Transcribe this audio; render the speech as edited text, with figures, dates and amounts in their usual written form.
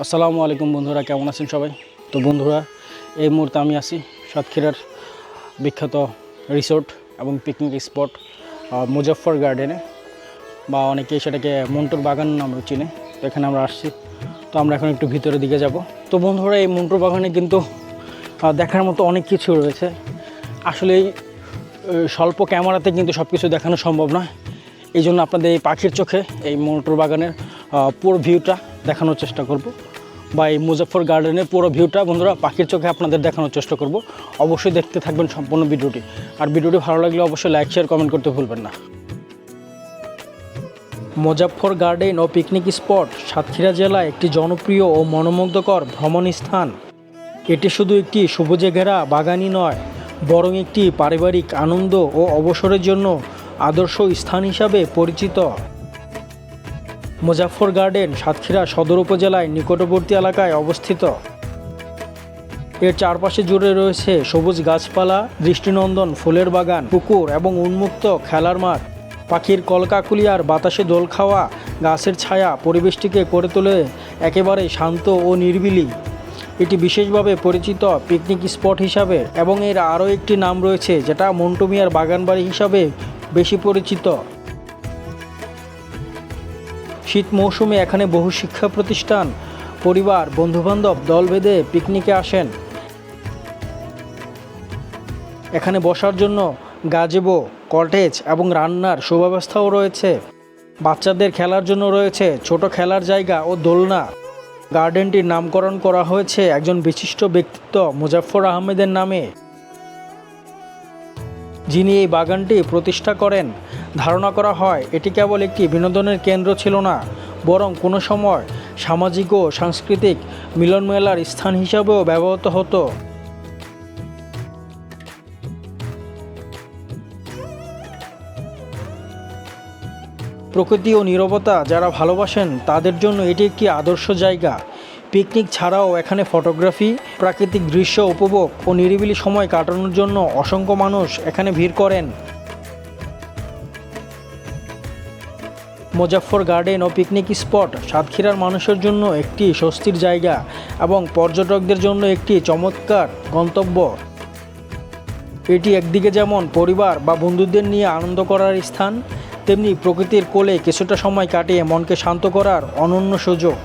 আসসালামু আলাইকুম বন্ধুরা, কেমন আছেন সবাই? তো বন্ধুরা, এই মুহূর্তে আমি আছি সাতক্ষীরার বিখ্যাত রিসোর্ট এবং পিকনিক স্পট মুজফ্ফর গার্ডেনে, বা অনেকেই সেটাকে মন্টুর বাগান নামে চিনে। তো এখানে আমরা আসছি, তো আমরা এখন একটু ভিতরের দিকে যাব। তো বন্ধুরা, এই মন্টুর বাগানে কিন্তু দেখার মতো অনেক কিছু রয়েছে। আসলে এই স্বল্প ক্যামেরাতে কিন্তু সব কিছু দেখানো সম্ভব নয়। এই জন্য আপনাদের এই পাখির চোখে এই মন্টুর বাগানের পুরো ভিউটা দেখানোর চেষ্টা করব, বা এই মুজফ্ফর গার্ডেনের পুরো ভিউটা বন্ধুরা পাখির চোখে আপনাদের দেখানোর চেষ্টা করব। অবশ্যই দেখতে থাকবেন সম্পূর্ণ ভিডিওটি। আর ভিডিওটি ভালো লাগলে অবশ্যই লাইক, শেয়ার, কমেন্ট করতে ভুলবেন না। মুজফ্ফর গার্ডেন ও পিকনিক স্পট সাতক্ষীরা জেলায় একটি জনপ্রিয় ও মনোমুগ্ধকর ভ্রমণ স্থান। এটি শুধু একটি সবুজে ঘেরা বাগানই নয়, বরং একটি পারিবারিক আনন্দ ও অবসরের জন্য আদর্শ স্থান হিসাবে পরিচিত। মুজফ্ফর গার্ডেন সাতক্ষীরা সদর উপজেলায় নিকটবর্তী এলাকায় অবস্থিত। এর চারপাশে জুড়ে রয়েছে সবুজ গাছপালা, দৃষ্টিনন্দন ফুলের বাগান, পুকুর এবং উন্মুক্ত খেলার মাঠ। পাখির কলকাকুলি আর বাতাসে দোল খাওয়া, গাছের ছায়া পরিবেশটিকে করে তোলে একেবারে শান্ত ও নিরিবিলি। এটি বিশেষভাবে পরিচিত পিকনিক স্পট হিসাবে, এবং এর আরও একটি নাম রয়েছে যেটা মন্টু মিয়ার বাগানবাড়ি হিসাবে বেশি পরিচিত। শীত মৌসুমে এখানে বহু শিক্ষা প্রতিষ্ঠান, পরিবার, বন্ধুবান্ধব দল বেঁধে পিকনিকে আসেন। এখানে বসার জন্য গাজেবো, কটেজ এবং রান্নার সুব্যবস্থাও রয়েছে। বাচ্চাদের খেলার জন্য রয়েছে ছোট খেলার জায়গা ও দোলনা। গার্ডেনটির নামকরণ করা হয়েছে একজন বিশিষ্ট ব্যক্তিত্ব মুজফ্ফর আহমেদের নামে, যিনি এই বাগানটি প্রতিষ্ঠা করেন। ধারণা করা হয় এটি কেবল একটি বিনোদনের কেন্দ্র ছিল না, বরং কোনো সময় সামাজিক ও সাংস্কৃতিক মিলনমেলার স্থান হিসাবেও ব্যবহৃত হতো। প্রকৃতি ও নীরবতা যারা ভালোবাসেন তাদের জন্য এটি একটি আদর্শ জায়গা। পিকনিক ছাড়াও এখানে ফটোগ্রাফি, প্রাকৃতিক দৃশ্য উপভোগ ও নিরিবিলি সময় কাটানোর জন্য অসংখ্য মানুষ এখানে ভিড় করেন। মুজফ্ফর গার্ডেন ও পিকনিক স্পট সাতক্ষীরার মানুষের জন্য একটি স্বস্তির জায়গা এবং পর্যটকদের জন্য একটি চমৎকার গন্তব্য। এটি একদিকে যেমন পরিবার বা বন্ধুদের নিয়ে আনন্দ করার স্থান, তেমনি প্রকৃতির কোলে কিছুটা সময় কাটিয়ে মনকে শান্ত করার অনন্য সুযোগ।